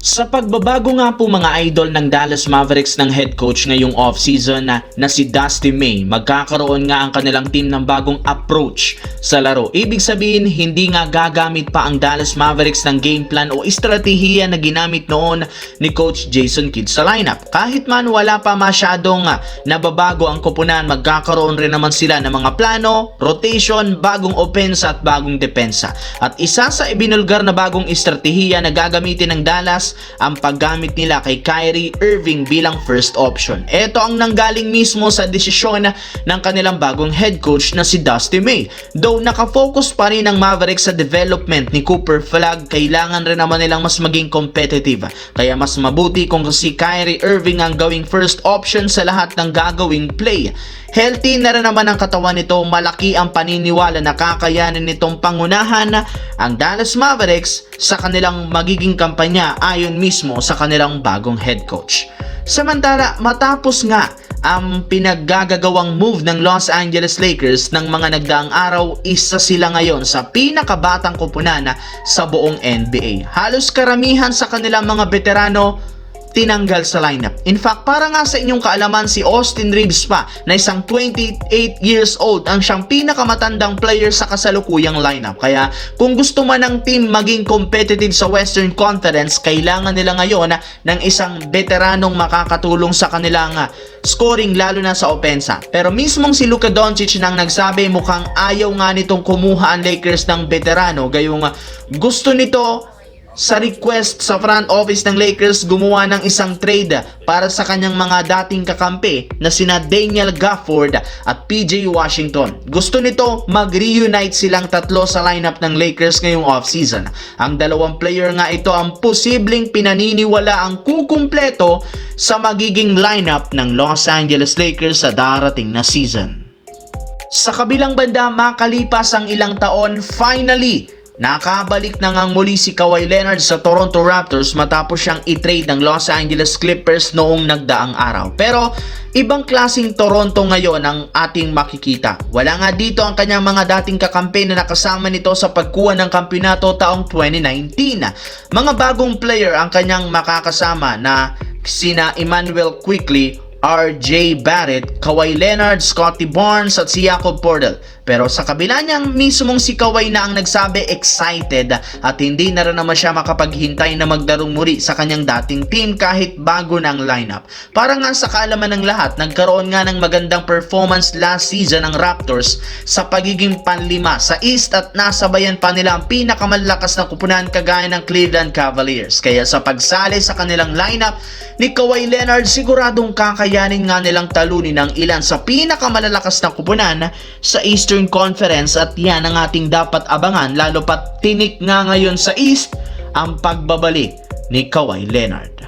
Sa pagbabago nga po mga idol ng Dallas Mavericks ng head coach ngayong offseason na si Dusty May, magkakaroon nga ang kanilang team ng bagong approach sa laro. Ibig sabihin, hindi nga gagamit pa ang Dallas Mavericks ng game plan o estratehiya na ginamit noon ni Coach Jason Kidd sa lineup. Kahit man wala pa masyadong nababago ang koponan, magkakaroon rin naman sila ng mga plano, rotation, bagong offense at bagong depensa. At isa sa ibinulgar na bagong estratehiya na gagamitin ng Dallas ang paggamit nila kay Kyrie Irving bilang first option. Ito ang nanggaling mismo sa desisyon ng kanilang bagong head coach na si Dusty May. Though nakafocus pa rin ang Mavericks sa development ni Cooper Flag, kailangan rin naman nilang mas maging competitive. Kaya mas mabuti kung si Kyrie Irving ang gawing first option sa lahat ng gagawing play. Healthy na rin naman ang katawan nito, malaki ang paniniwala na kakayanin nitong pangunahan ang Dallas Mavericks sa kanilang magiging kampanya ayon mismo sa kanilang bagong head coach. Samantala, matapos nga ang pinaggagawang move ng Los Angeles Lakers ng mga nagdaang araw, isa sila ngayon sa pinakabatang koponan sa buong NBA. Halos karamihan sa kanilang mga veterano tinanggal sa lineup. In fact, para nga sa inyong kaalaman, si Austin Reeves pa na isang 28 years old ang siyang pinakamatandang player sa kasalukuyang lineup. Kaya kung gusto man ng team maging competitive sa Western Conference, kailangan nila ngayon ng isang veteranong makakatulong sa kanilang scoring, lalo na sa opensa. Pero mismong si Luka Doncic nang nagsabi mukhang ayaw nga nitong kumuha ang Lakers ng veterano, gayong gusto nito sa request sa front office ng Lakers gumawa ng isang trade para sa kanyang mga dating kakampi na sina Daniel Gafford at PJ Washington. Gusto nito mag-reunite silang tatlo sa lineup ng Lakers ngayong offseason. Ang dalawang player nga ito ang posibleng pinaniniwala ang kukumpleto sa magiging lineup ng Los Angeles Lakers sa darating na season. Sa kabilang banda, makalipas ang ilang taon, finally nakabalik na ngang muli si Kawhi Leonard sa Toronto Raptors matapos siyang i-trade ng Los Angeles Clippers noong nagdaang araw. Pero ibang klaseng Toronto ngayon ang ating makikita. Wala nga dito ang kanyang mga dating kakampi na nakasama nito sa pagkuha ng kampeonato taong 2019. Mga bagong player ang kanyang makakasama na sina Immanuel Quickley, RJ Barrett, Kawhi Leonard, Scottie Barnes at si Jakob Poeltl. Pero sa kabila niyang mismong si Kawhi na ang nagsabi excited at hindi na rin naman siya makapaghintay na magdarong muli sa kanyang dating team kahit bago ng lineup. Para nga sa kaalaman ng lahat, nagkaroon nga ng magandang performance last season ng Raptors sa pagiging panlima sa East at nasabayan pa nila ang pinakamalakas na kupunan kagaya ng Cleveland Cavaliers. Kaya sa pagsali sa kanilang lineup ni Kawhi Leonard, siguradong kakayanin nga nilang talunin ang ilan sa pinakamalalakas na kupunan sa Eastern Conference at yan ang ating dapat abangan, lalo pat tinik nga ngayon sa East ang pagbabalik ni Kawhi Leonard.